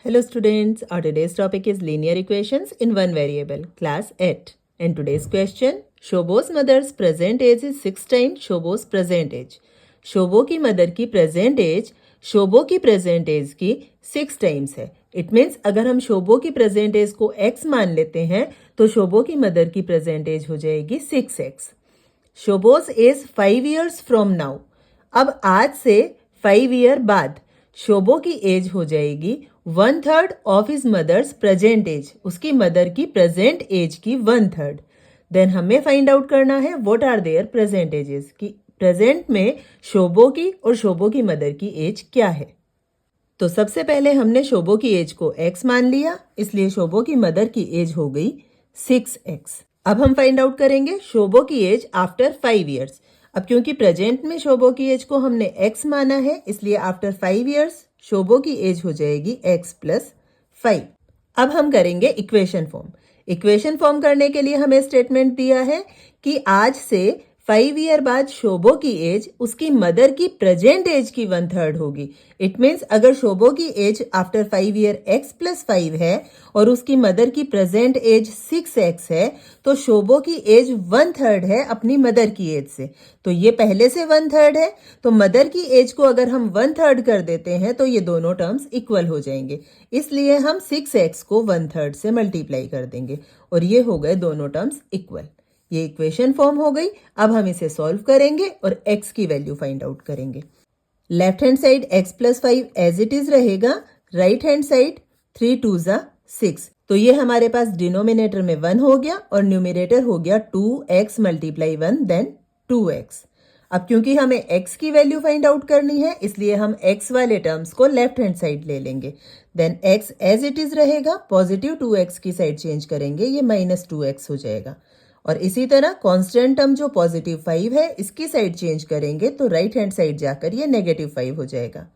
Hello students, our today's topic is linear equations in one variable, class 8. And today's question, Shobo's mother's present age is 6 times Shobo's present age. Shobo की mother की present as Shobo की present age की 6 times है. It means अगर हम शोबो की present as को x मान लेते हैं तो शोबो की मदर की प्रेजेंट एज हो जाएगी 6x. शोबोज एज 5 years फ्रॉम नाउ. अब आज से 5 year बाद शोबो की एज हो जाएगी 1/3 of his mother's present age. उसकी मदर की प्रेजेंट एज की 1/3. देन हमें फाइंड आउट करना है what are their present ages, की प्रेजेंट में शोबो की और शोबो की मदर की एज क्या है. तो सबसे पहले हमने शोबो की एज को x मान लिया, इसलिए शोबो की मदर की एज हो गई 6x. अब हम फाइंड आउट करेंगे शोबो की एज आफ्टर 5 years. अब क्योंकि प्रेजेंट में शोबो की एज को हमने x माना है, इसलिए आफ्टर 5 years शोबो की एज हो जाएगी x + 5. अब हम करेंगे इक्वेशन फॉर्म. इक्वेशन फॉर्म करने के लिए हमें स्टेटमेंट दिया है कि आज से 5 year बाद शोबो की एज उसकी मदर की प्रेजेंट एज की 1/3 होगी. इट मीन्स अगर शोबो की एज आफ्टर 5 year x + 5 है और उसकी मदर की प्रेजेंट एज 6x है तो शोबो की एज 1/3 है अपनी मदर की एज से. तो ये पहले से 1/3 है, तो मदर की एज को अगर हम 1/3 कर देते हैं तो ये दोनों टर्म्स इक्वल हो जाएंगे. इसलिए हम 6x को 1/3 से मल्टीप्लाई कर देंगे और ये हो गए दोनों टर्म्स इक्वल. ये इक्वेशन फॉर्म हो गई. अब हम इसे सॉल्व करेंगे और x की वैल्यू फाइंड आउट करेंगे. Left hand side x + 5 as it is रहेगा. Right hand side 3 2s 6. तो ये हमारे पास डिनोमिनेटर में 1 हो गया और न्यूमिनेटर हो गया 2x × 1 देन 2x. अब क्योंकि हमें x की वैल्यू फाइंड आउट करनी है, इसलिए हम x वाले टर्म्स को लेफ्ट हैंड साइड ले लेंगे. Then x as it is रहेगा. पॉजिटिव 2x की साइड चेंज करेंगे, ये -2x हो जाएगा. और इसी तरह कांस्टेंट टर्म जो पॉजिटिव 5 है इसकी साइड चेंज करेंगे तो राइट हैंड साइड जाकर ये -5 हो जाएगा.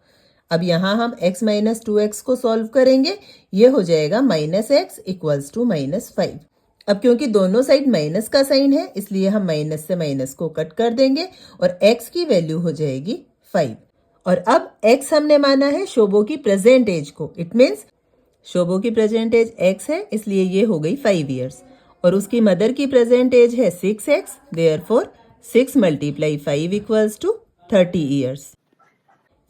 अब यहाँ हम x - 2x को सॉल्व करेंगे. ये हो जाएगा -x = -5. अब क्योंकि दोनों साइड माइनस का साइन है, इसलिए हम माइनस से माइनस को कट कर देंगे और x की वैल्यू हो जाएगी 5. और अब x हमने माना है शोबो की प्रेजेंट एज को. इट मीन्स शोबो की प्रेजेंट एज x है, इसलिए ये हो गई 5 years. और उसकी मदर की प्रेजेंट एज है 6x. Therefore 6 × 5 = 30 years.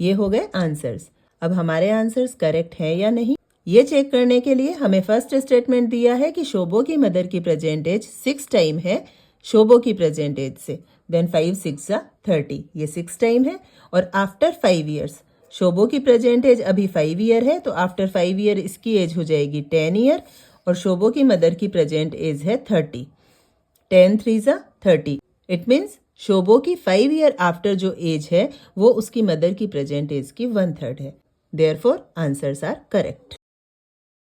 ये हो गए आंसर्स. अब हमारे आंसर्स करेक्ट हैं या नहीं, ये चेक करने के लिए हमें फर्स्ट स्टेटमेंट दिया है कि शोबो की मदर की प्रेजेंट एज 6 टाइम है शोबो की प्रेजेंट एज से. देन 5 6 30, ये 6 टाइम है. और आफ्टर 5 years शोबो की प्रेजेंट एज अभी 5 year है, तो आफ्टर 5 year इसकी एज हो जाएगी 10 year. और शोबो की मदर की प्रेजेंट एज है 30. 10 3s 30. इट मीन्स शोबो की 5 year आफ्टर जो एज है वो उसकी मदर की प्रेजेंट एज की 1/3 है. Therefore answers are correct.